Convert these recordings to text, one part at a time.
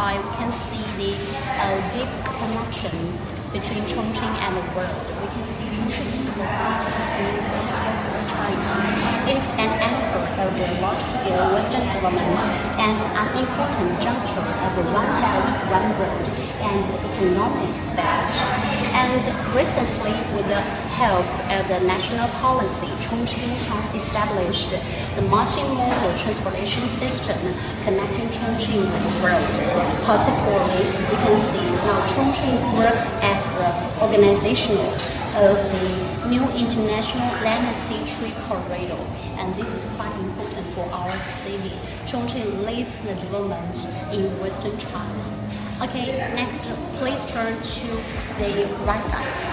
side, we can see the deep connection between Chongqing and the world. We can see Chongqing is located in southwestern China. It's an anchor of the large-scale Western development and an important juncture of the One Belt, One Road and economic belt. And recently, with the help of the national policy, Chongqing has established the multimodal transportation system connecting Chongqing with the world. Particularly, we can see now Chongqing works as the organization of the new international land and sea trade corridor, and this is quite important for our city. Chongqing leads the development in Western China. Okay, next, please turn to the right side.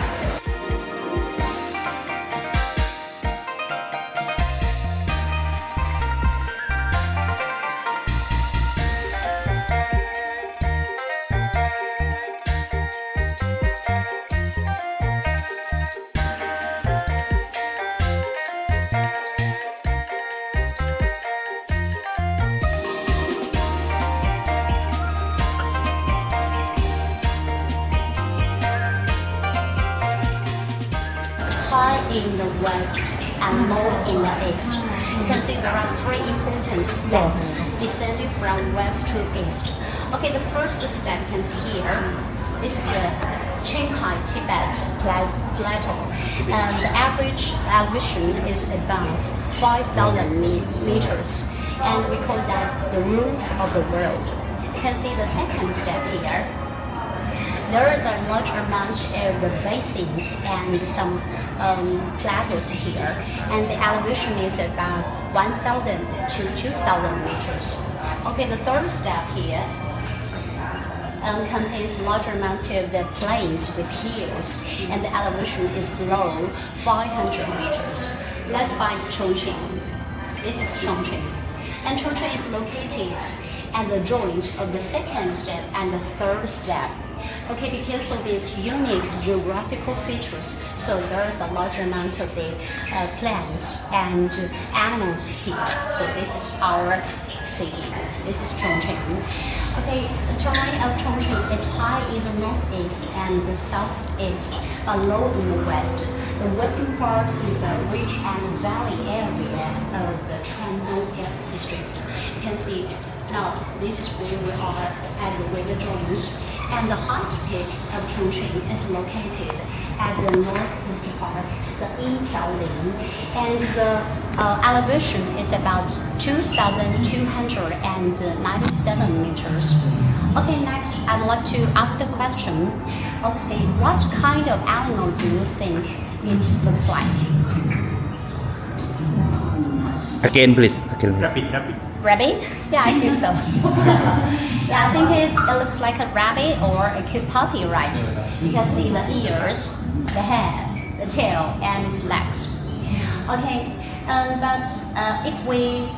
High in the west and low in the east. You can see there are three important steps descending from west to east. Okay, the first step you can see here. This is the Qinghai Tibet Plateau, and the average elevation is above 5,000 meters, and we call that the roof of the world. You can see the second step here. There is a large amount of the basins and some plateaus here, and the elevation is about 1,000 to 2,000 meters. Okay, the third step here contains large amounts of the plains with hills, and the elevation is below 500 meters. Let's find Chongqing. This is Chongqing, and Chongqing is located at the joint of the second step and the third step. Okay, because of its unique geographical features, so there is a large amount of the plants and animals here. So this is our city. This is Chongqing. Okay, the terrain of Chongqing is high in the northeast and the southeast, but low in the west. The western part is a rich and valley area of the Chengdu district. You can see now this is where we are at the river joins. And the highest peak of Chongqing is located at the northeast part, the Yinpiaoling, and the elevation is about 2,297 meters. Okay, next I'd like to ask a question. Okay, what kind of animal do you think it looks like? Again, please. Rabbit? Yeah, I think so. Yeah, I think it looks like a rabbit or a cute puppy, right? You can see the ears, the head, the tail, and its legs. Okay, but if we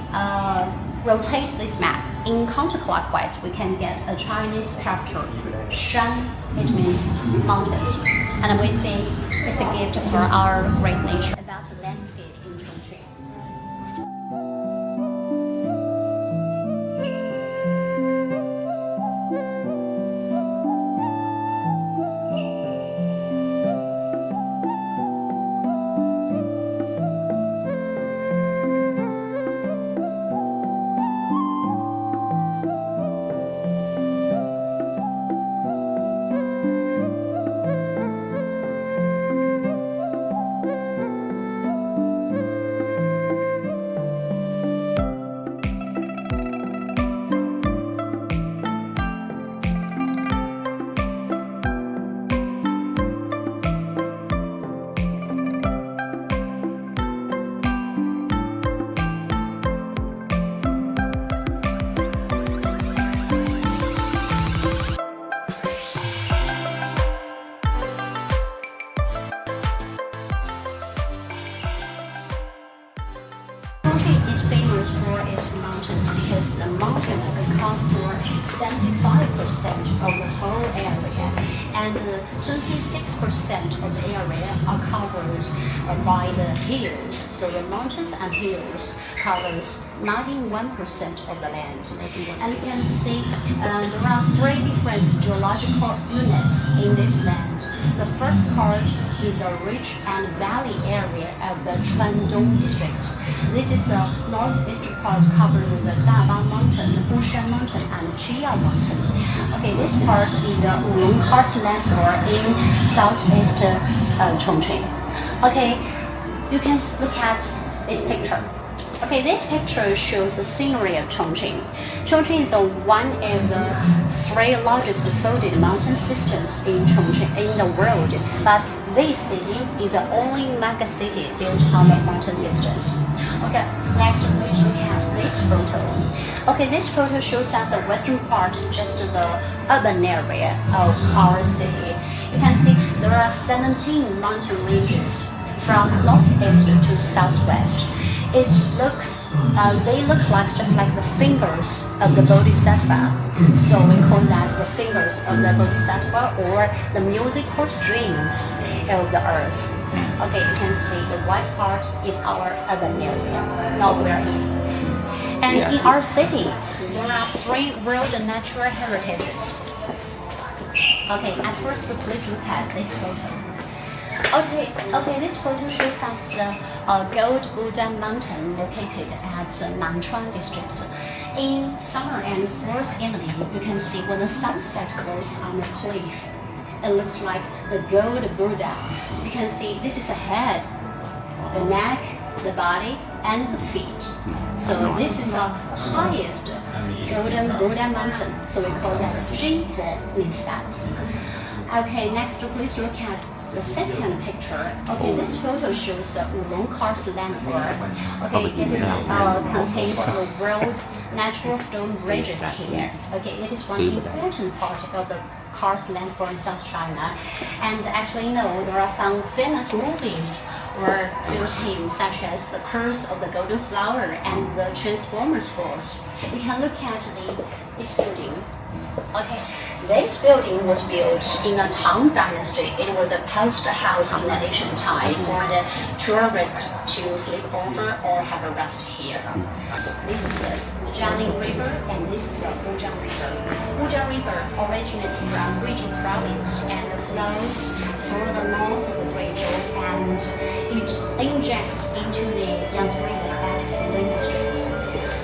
rotate this map in counterclockwise, we can get a Chinese character, Shan. It means mountains, and we think it's a gift for our great nature about the landscape in Chongqing. Chongqing is famous for its mountains. mountains because the mountains account for 75% of the whole area, and 26% of the area are covered by the hills. So the mountains and hills covers 91% of the land. And you can see there are three different geological units in this land. The first part is the ridge and valley area of the Chengdu district. This is the northeast part covered with the Dabang Mountain, Bushan Mountain, and Chia Mountain. Okay, this part is the Wulong Karst Landform in southeast Chongqing. Okay, you can look at this picture. Okay, this picture shows the scenery of Chongqing. Chongqing is one of the three largest folded mountain systems in Chongqing in the world, but this city is the only mega city built on the mountain systems. Okay, next let's look at this photo. Okay, this photo shows us the western part, just the urban area of our city. You can see there are 17 mountain ranges from northeast to southwest. It looks, they look like just like the fingers of the Bodhisattva. So we call that the fingers of the Bodhisattva or the musical strings of the earth. Okay, you can see the white part is our urban area, not we're in. And in our city, there are three world natural heritages. Okay, at first please look at this photo. Okay, this photo shows us the Gold Buddha Mountain located at Nanchuan district. In summer and forest evening, you can see when the sunset goes on the cliff. It looks like the gold Buddha. You can see this is the head, the neck, the body, and the feet. So this is the highest golden Buddha mountain. So we call that Jinfo, means that. Okay, next please look at the second picture. Okay, this photo shows the Wulong Karst Landform. Okay, it contains the world natural stone bridges here. Okay, it is one important part of the Karst Landform in South China. And as we know, there are some famous movies or field hymns such as The Curse of the Golden Flower and the Transformers Force. We can look at this building. Okay, this building was built in the Tang Dynasty. It was a post house in the ancient time for the tourists to sleep over or have a rest here. This is the Jialing River and this is the Wuzhang River. Wuzhang River originates from Guizhou province and flows through the north of Guizhou and it injects into the Yangtze River at Fuling district.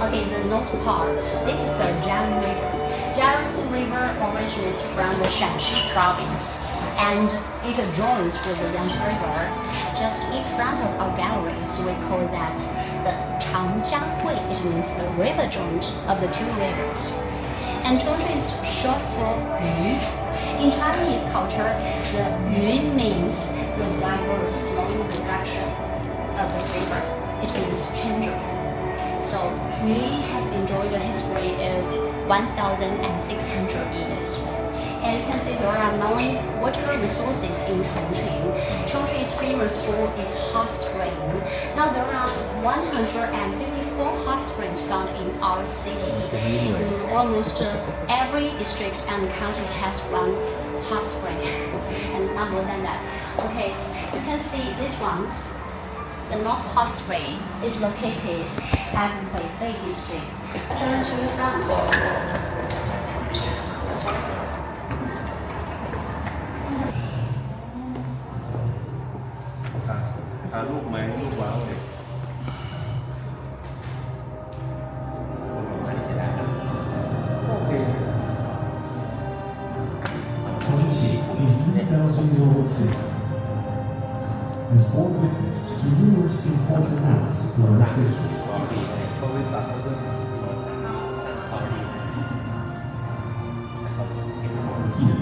Okay, the north part, this is the Jialing River. Jialing River originates from the Shanxi province and it joins with the Yangtze River just in front of our gallery, so we call that the Changjiahui. It means the river joint of the two rivers. And Chongqing is short for Yu. In Chinese culture, the Yu means the diverse flowing direction of the river. It means Chengdu. So Yu has enjoyed a history of 1,600 years. And you can see there are many water resources in Chongqing. Chongqing is famous for its hot spring. Now there are 154 hot springs found in our city. Almost every district and county has one hot spring, and not more than that. Okay, you can see this one. The North Hot Spring is located at Beibei district. Turn to the front. ลูกไหมลูกว้าวเลยโอเค Chongqing, a 3,000-year-old city, has borne witness to numerous important acts throughout history. บริษัทเขาด้วย Here,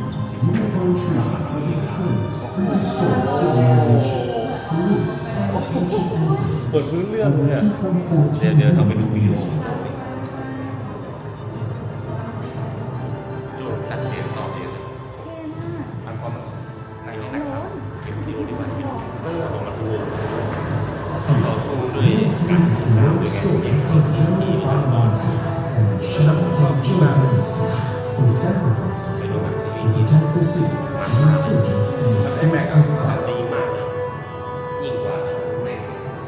uniform traces of its old, prehistoric civilization, created by ancient ancestors over 2.14 million years ago. ตัดเสียงต่อเสียงทำความในนี้นะครับเก็บวิดีโอดีกว่าลงมาดูต่อสู้ ด้วยการทำงานด้วยกันอย่างที่ที่เรา and the Shang and Zhou dynasties who sacrificed themselves to protect the city from insurgents in the state of ดีมากยิ่งกว่าแม่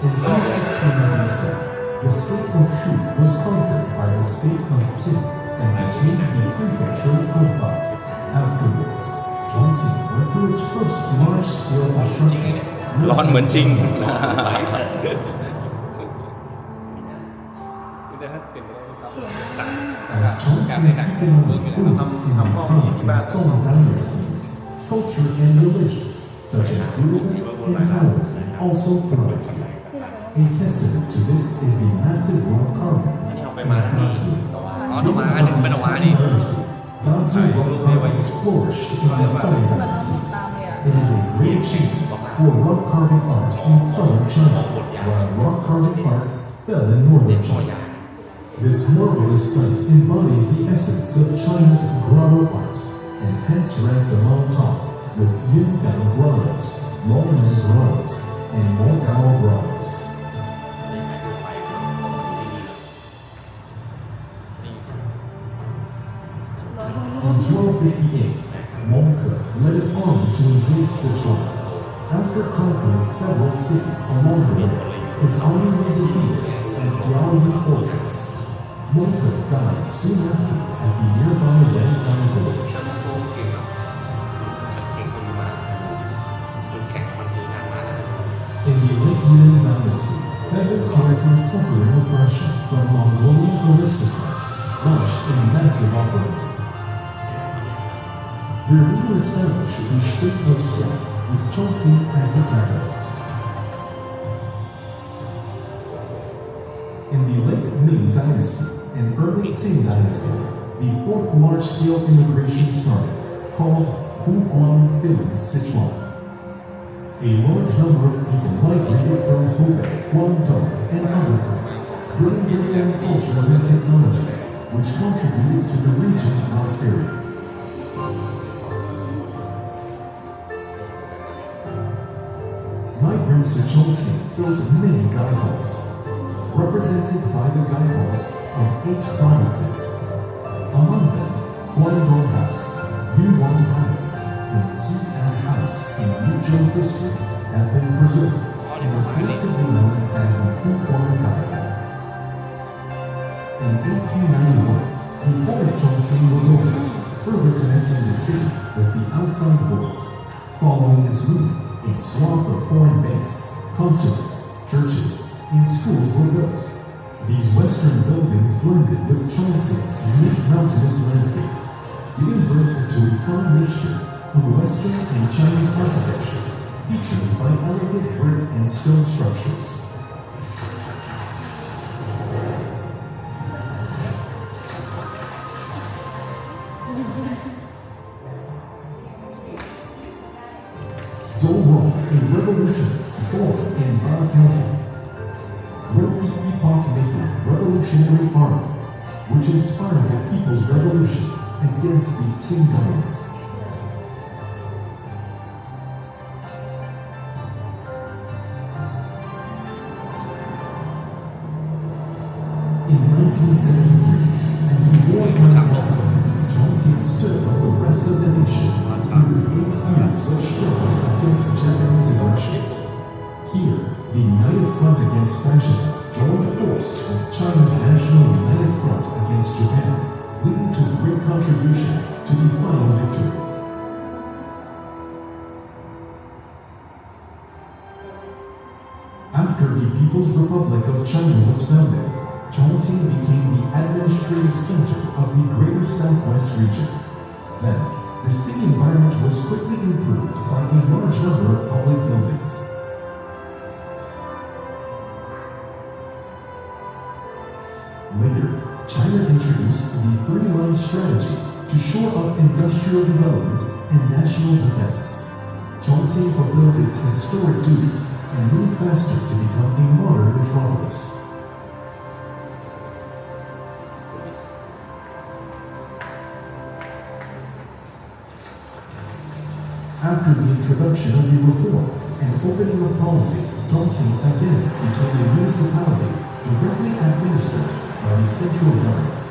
In 316 the state of Shu was conquered by the state of Qin and became the prefecture of Ba. Afterwards, Chongqing went through its first large-scale construction. ร้อนเหมือนจริง As Chongqing's economic boomed in the Tang and Song dynasties, culture and religions such as Buddhism and Taoism also thrived. A testament to this is the massive rock carvings in Gansu. During the Tang dynasty, Gansu rock carvings flourished in the Song dynasties. It is a great achievement for rock carving art in southern China, while rock carving arts fell in northern China. This marvelous sight embodies the essence of China's grotto art, and hence ranks among top with Yungang grottos, Longmen grottos, and Mogao grottos. In 1258, Wangke led an army to invade Sichuan. After conquering several cities along the way, his army was defeated at Diaoyu Fortress. Wangke died soon after at the nearby Wentang village. เก่งคนมากจุดแข็งมันคืองานมาแล้ว In the late Yuan dynasty, peasants who had been suffering oppression from Mongolian aristocrats launched a massive uprising. Their leader established the state of Xian, with Chongqing as the capital. In the late Ming dynasty and early Qing dynasty, the fourth large-scale immigration started, called Huguan filling Sichuan. A large number of people migrated from Hubei, Guangdong, and other places, bringing their own cultures and technologies, which contributed to the region's prosperity. Migrants to Chongqing built many gai halls, represented by the gai halls of 8 provinces. Among them, Guangdong House, Yuan Palace, and Xi'an House in Yuzhou District have been preserved and are collectively known as the Huguan Gai Hall. In 1891, the port of Chongqing was opened, further connecting the city with the outside world. Following this move, a swath of foreign banks, consulates, churches, and schools were built. These western buildings blended with Chongqing's unique mountainous landscape, giving birth to a fine mixture of Western and Chinese architecture, featured by elegant brick and stone structures. Zhou Rong, a revolutionist born in Ba County, wrote the epoch-making Revolutionary Army, which inspired the People's Revolution against the Qing government. In 1973, as the wartime happened, Chongqing stood like the rest of the nation through the 8 years of struggle against Japanese aggression. Here, the United Front Against Fascism joined force with China's National United Front Against Japan, leading to great contribution to the final victory. After the People's Republic of China was founded, Chongqing became the administrative center of the Greater Southwest region. Then, the city environment was quickly improved by a large number of public buildings. Later, China introduced the three-line strategy to shore up industrial development and national defense. Chongqing fulfilled its historic duties and moved faster to become a modern metropolis. After the introduction of the reform, and opening up policy, Chongqing again became a municipality directly administered by the central government.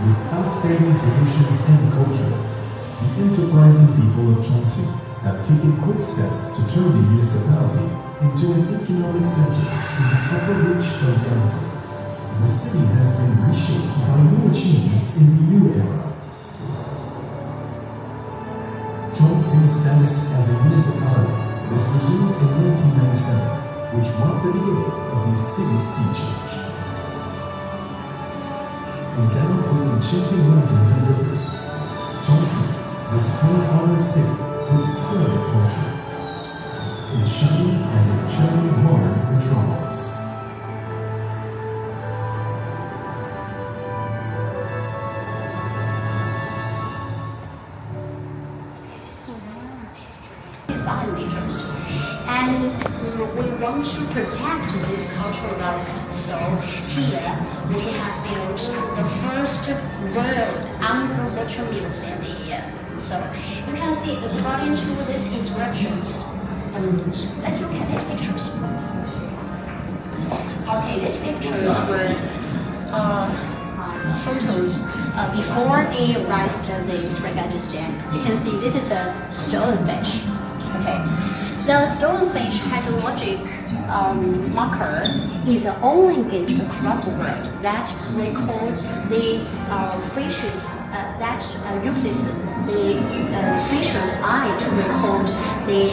With outstanding traditions and culture, the enterprising people of Chongqing have taken quick steps to turn the municipality into an economic center in the upper reach of Yangtze. The city has been reshaped by new achievements in the new era. Chongqing's status as a municipality was resumed in 1997, which marked the beginning of the city's sea change. Endowed with enchanting mountains and rivers, Chongqing, this time-honored city with splendid culture, is shining as a charming modern metropolis. Meters. And we want to protect these cultural relics. So here we have built the first world underwater museum here. So you can see according to these inscriptions. Let's look at these pictures. Okay, these pictures were photos before they raised the spaghetti stand. You can see this is a stonefish. Okay. The stonefish hydrologic marker is the only gauge across the world that record the fishes that uses the fish's eye to record the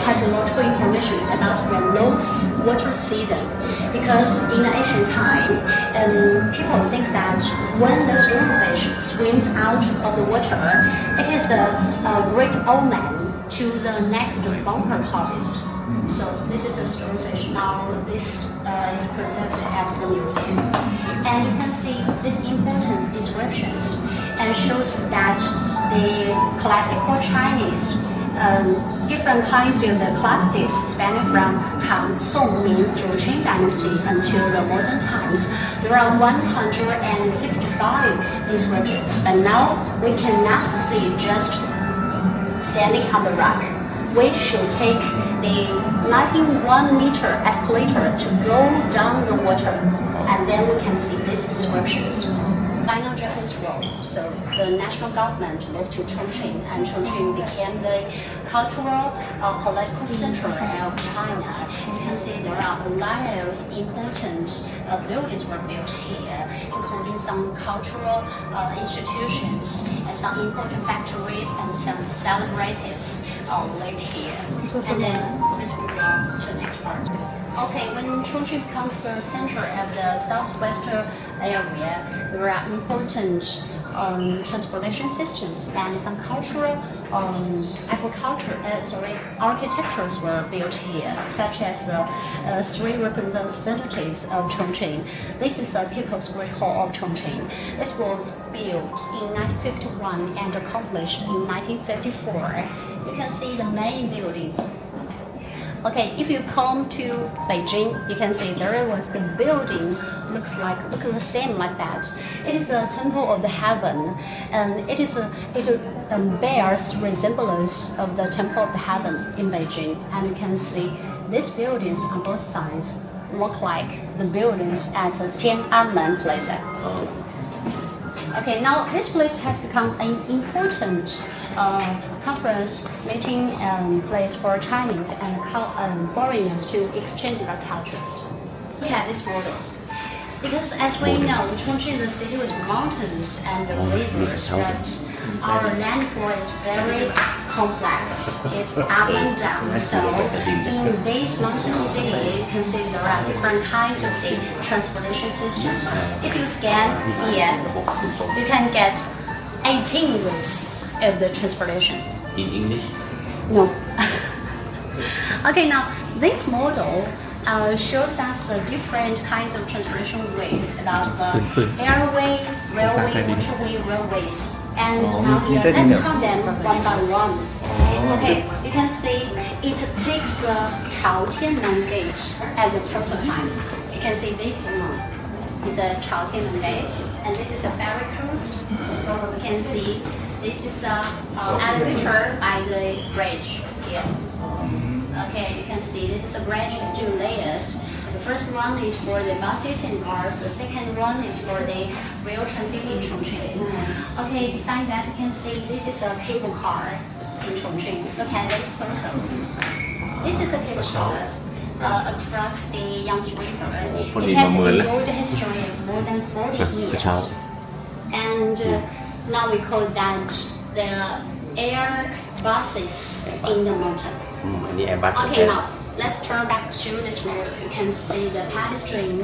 hydrological information about the low water season. Because in the ancient time, people think that when the stonefish swims out of the water, it is a great omen to the next bumper harvest. So this is a stonefish. Now this is preserved at the museum. And you can see these important descriptions and shows that the classical Chinese, different kinds of the classics spanning from Han, Song, Ming through Qing Dynasty until the modern times. There are 165 inscriptions, but now we cannot see just standing on the rock. We should take the 91-meter escalator to go down the water, and then we can see these inscriptions. Final Japanese role. So the national government moved to Chongqing, and Chongqing became the cultural political center of China. You can see there are a lot of important buildings were built here, including some cultural institutions and some important factories and some celebrities live here. And then let's move on to the next part. Okay, when Chongqing becomes the center of the southwestern area, there are important transportation systems and some cultural architectures were built here, such as three representatives of Chongqing. This is the People's Great Hall of Chongqing. This was built in 1951 and accomplished in 1954. You can see the main building. Okay, if you come to Beijing, you can see there was the building looks the same like that. It is a temple of the heaven, and it bears resemblance of the temple of the heaven in Beijing. And you can see these buildings on both sides look like the buildings at the Tiananmen Plaza. Okay, now this place has become an important conference meeting place for Chinese and foreigners to exchange their cultures. Look at this model. Because as we know, Chongqing is a city with mountains and rivers, but our landfall is very complex. It's up and down. So in this mountain city, you can see there are different kinds of the transportation systems. If you scan here, you can get 18 ways of the transportation. In English? No. Okay, now this model shows us the different kinds of transportation ways about the airway, railway, waterway, railways. And now here, let's count them one by one. Okay, you can see it takes the Chaotianmen Gate as a prototype. You can see this is a Chaotianmen Gate, and this is a ferry cruise. You can see this is a elevator by the bridge here. Okay, you can see this is a bridge with two layers. The first one is for the buses and cars. The second one is for the rail transit in Chongqing. Okay, beside that you can see this is a cable car in Chongqing. Look at this photo. This is a cable car across the Yangtze River. It has a road history of more than 40 years. And now we call that the air buses in the mountain. อันนี้แอร์บัส Okay, now let's turn back to this road. You can see the pedestrian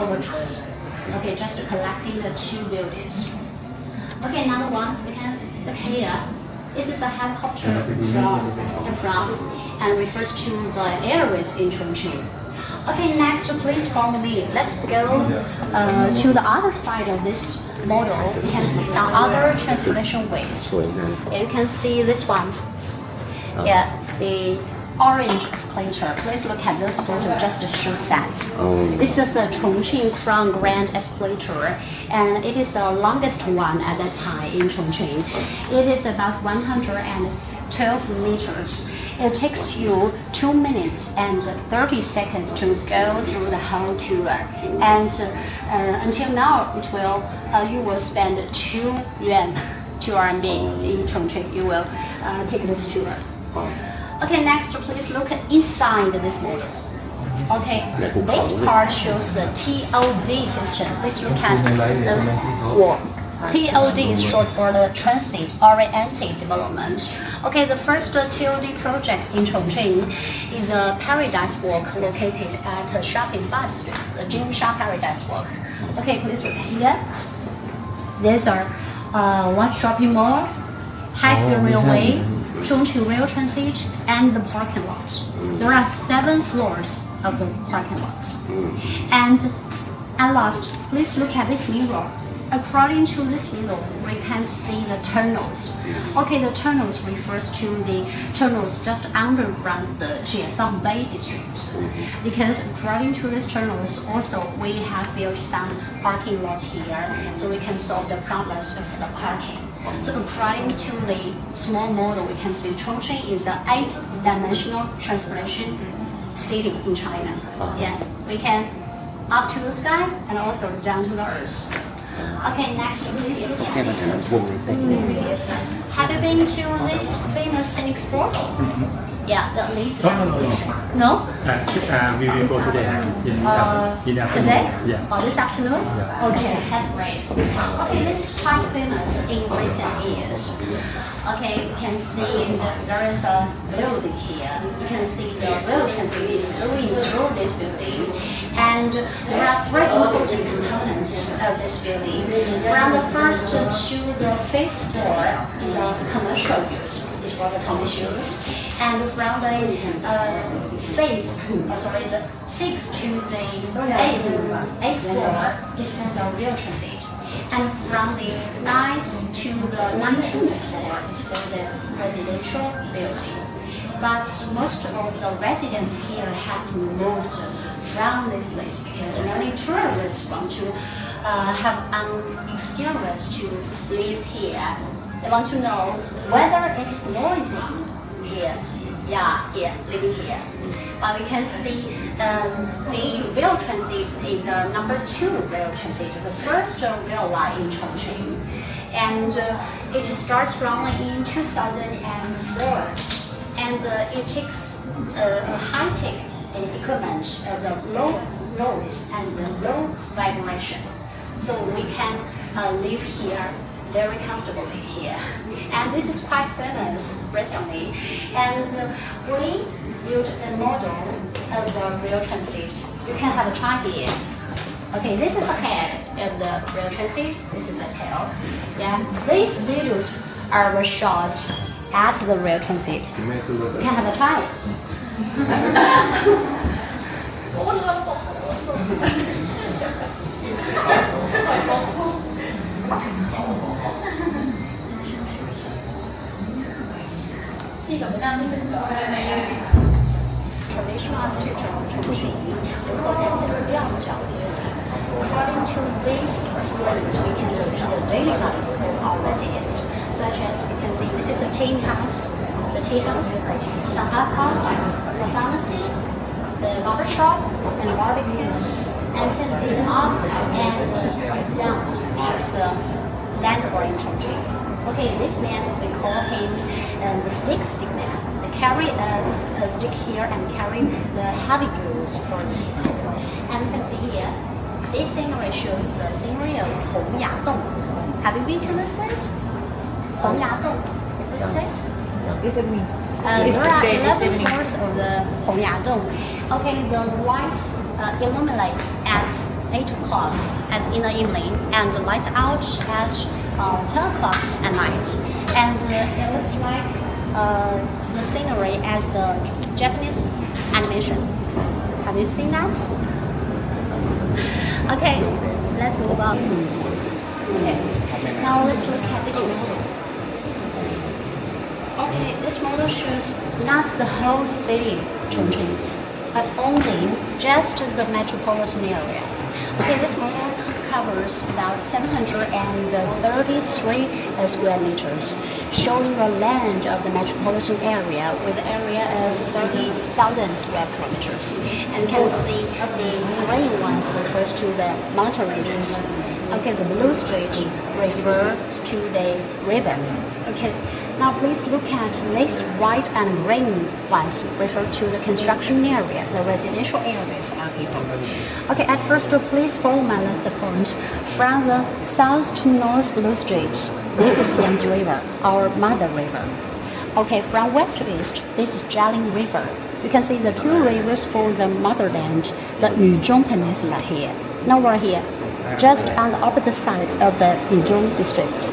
overpass. Okay, just connecting the two buildings. Okay, another one we have here. This is a helicopter from and refers to the airways in Chongqing. Okay, next please follow me. Let's go to the other side of this model. You can see some other transportation ways. สวยงาม Yeah, you can see this one. Yeah, the orange escalator. Please look at this photo just to show that. This is a Chongqing Crown Grand Escalator, and it is the longest one at that time in Chongqing. It is about 112 meters. It takes you 2 minutes and 30 seconds to go through the whole tour. And until now, you will spend 2 yuan, 2 RMB in Chongqing. You will take this tour. Okay, next please look at inside this model. Okay, this part shows the TOD system. Please look at the wall. TOD is short for the Transit Oriented Development. Okay, the first TOD project in Chongqing is a Paradise Walk located at Shopping Bud Street, the Jinsha Paradise Walk. Okay, please look here. These are one shopping mall, high-speed railway, Chongqing Rail Transit, and the parking lot. There are 7 floors of the parking lot. And at last, please look at this mirror. According to this mirror, we can see the tunnels. Okay, the tunnels refers to the tunnels just underground the Yfang Bay district. Because according to these tunnels, also we have built some parking lots here, so we can solve the problems of the parking. So according to the small model, we can see Chongqing is an 8-dimensional transportation city in China. Yeah, we can up to the sky and also down to the earth. Okay, next please. Have you been to this famous scenic sports? Yeah, the leaf. No? We will go today. In the afternoon. Today? Yeah. Or this afternoon? Yeah. Okay, that's great. Okay, this is quite famous in recent years. Okay, you can see there is a building here. You can see the rail transit is going through this building. And there are 3 important components of this building. From the first to the 5th floor is a commercial use. Is for the commercial use. And from the the 6th to the 8th floor is for the rail transit. And from the 9th to the 19th floor is for the residential building. But most of the residents here have moved from this place because many tourists want to have an experience to live here. They want to know whether it is noisy here. Yeah, living here. But we can see the rail transit is number 2 rail transit, the first rail line in Chongqing. And it starts from in 2004. And it takes a high-tech equipment of the low noise and the low vibration. So we can live here very comfortably here. And this is quite famous recently. And we built a model of the rail transit. You can have a try here. Okay, this is a head of the rail transit. This is a tail. Yeah, these videos are shot at the rail transit. You can have a try. Traditional architecture of Chongqing, according to these screens, we can see the daily life of our residents, such as you can see this is a tin house, the tea house, the hot pot, the pharmacy, the barber shop, and barbecue. And you can see the ups and downs, which is landmark in Chongqing. Okay, this man, we call him the stick man. They carry a stick here and carry the heavy goods for the people. And you can see here, this scenery shows the scenery of Hong Hya. Have you been to this place? Hong Hya, this place? Recently. There are 11 floors of the Hong Hya. Okay, the lights illuminates at 8 o'clock in the evening, and the lights out at 10 o'clock at night. And it looks like the scenery as a Japanese animation. Have you seen that? Okay, let's move on. Okay, now let's look at this model. Okay, this model shows not the whole city, Chongqing, but only just the metropolitan area. Okay, this model covers about 733 square meters, showing the land of the metropolitan area with an area of 30,000 square kilometers. And you can see the green ones refers to the mountain ranges. Okay, the blue street refers to the river. Okay, now please look at this white and green ones refer to the construction area, the residential area for our people. Okay, at first please follow my lesson point. From the south to north blue street, this is Yangtze River, our mother river. Okay, from west to east, this is Jialing River. You can see the two rivers for the motherland, the Yuzhong Peninsula here. Now we're here, just on the opposite side of the Yuzhong district.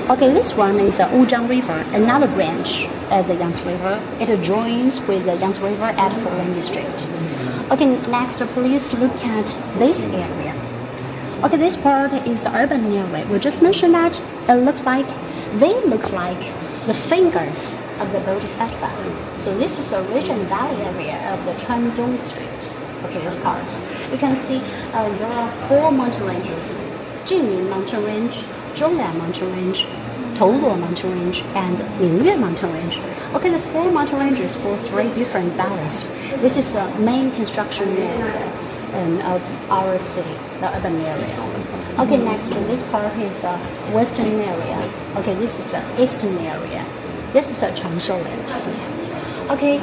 Okay, this one is the Wuzhang River, another branch of the Yangtze River. It joins with the Yangtze River at Fuling district. Okay, next please look at this area. Okay, this part is the urban area. We just mentioned that they look like the fingers of the Bodhisattva. So this is the ridge and valley area of the Chengdu district. Okay, this part. You can see there are 4 mountain ranges: Jingming Mountain Range, Zhonglan Mountain Range, Tongluo Mountain Range, and Mingyue Mountain Range. Okay, the 4 mountain ranges for 3 different valleys. This is the main construction area of our city, the urban area. Okay, next this part is the western area. Okay, this is the eastern area. This is a Changsha land. Okay,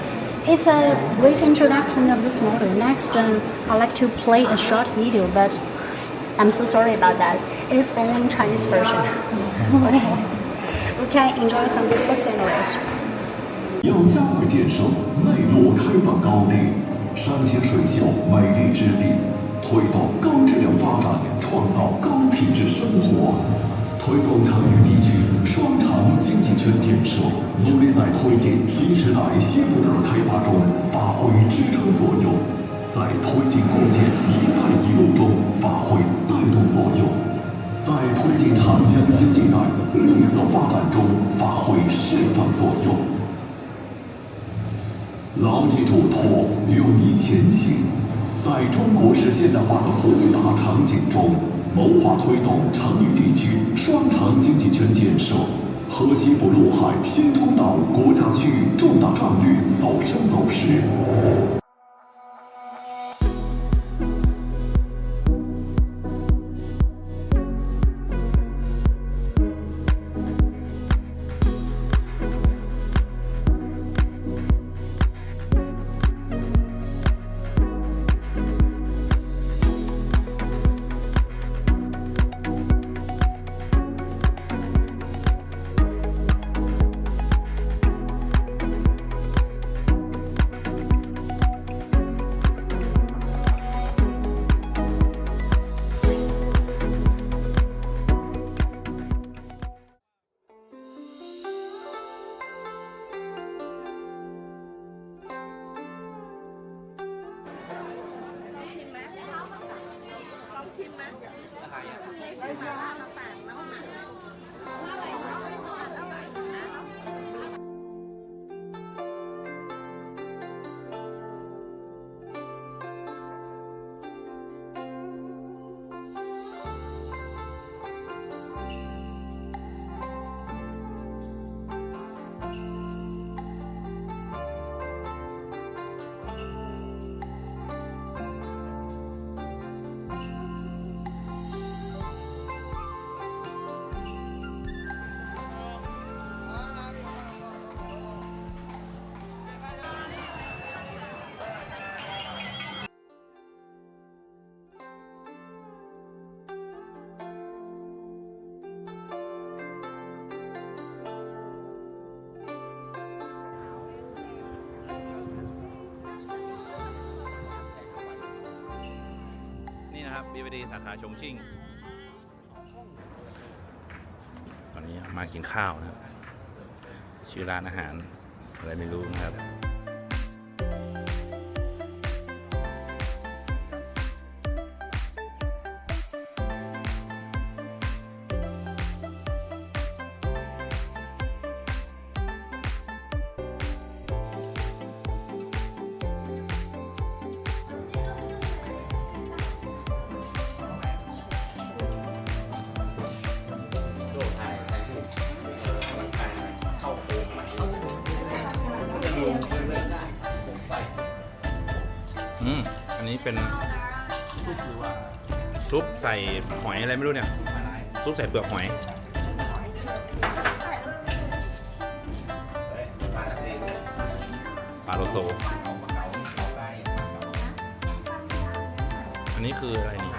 it's a brief introduction of this model. Next, I'd like to play a short video, but I'm so sorry about that. It is only Chinese version. Okay, we can enjoy some beautiful sceneries. 要加快建设内陆开放高地，山清水秀美丽之地，推动高质量发展，创造高品质生活，推动长渝地区双长经济圈建设，努力在推进新时代西部大开发中发挥支撑作用，在推进构建“一带一路”中发挥带动作用，在推进长江经济带绿色发展中发挥示范作用。牢记嘱托，勇于前行，在中国式现代化的宏大场景中，谋划推动长渝地区双长经济圈建设，河西部陆海新通道国家区域重大战略走深走实。นะครับ BVD สาขาชงชิ่งตอนนี้มากินข้าวนะครับชื่อร้านอาหารอะไรไม่รู้นะครับอันนี้เป็นซุปหรือว่าซุปใส่หอยอะไรไม่รู้เนี่ยซุปใส่เปลือกหอยปลาโลโซอันนี้คืออะไรนี่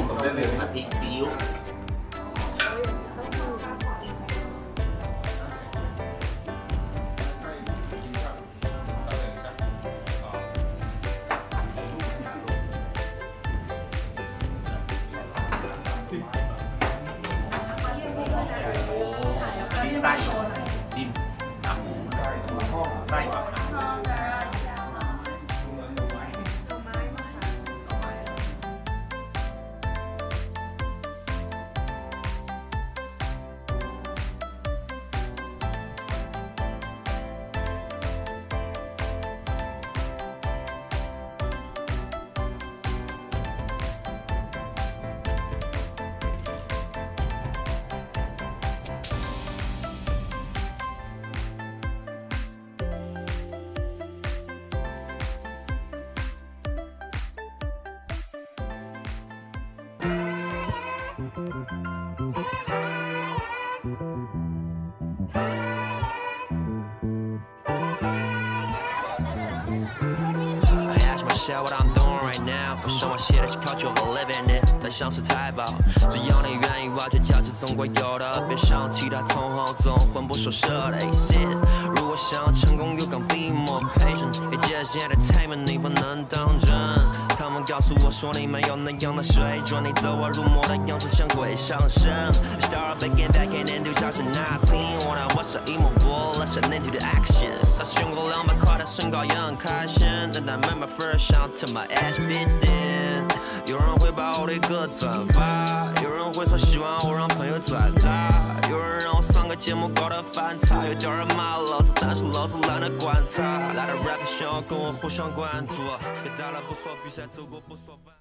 ผมจะลืมผัดพริกซีอิ๊วมีไส้ดิมขาหมูไส้ปลาWhat I'm doing right now， 我生活写的是 culture， 我 living it， 它像是财宝，只要你愿意挖掘价值，总会有的。别像其他同行总魂不守舍的 shit。如果想要成功，有敢 be more patient， 别接近 entertainment， 你不能当真。他们告诉我说你没有那样的水准，你走火入魔的样子像鬼上身。Start again back and into 像是19，我拿我手一抹波了闪 into the action。他胸口200块的身高也很开心，但他慢慢 first shot to my ass bitch then。有人会把我的歌转发，有人会说希望我让朋友转达，有人让我上个节目搞得反差，有叫人骂老子，但是老子懒得管他。来的 rap 需要跟我互相关注，别打了不说比赛，走过不说饭。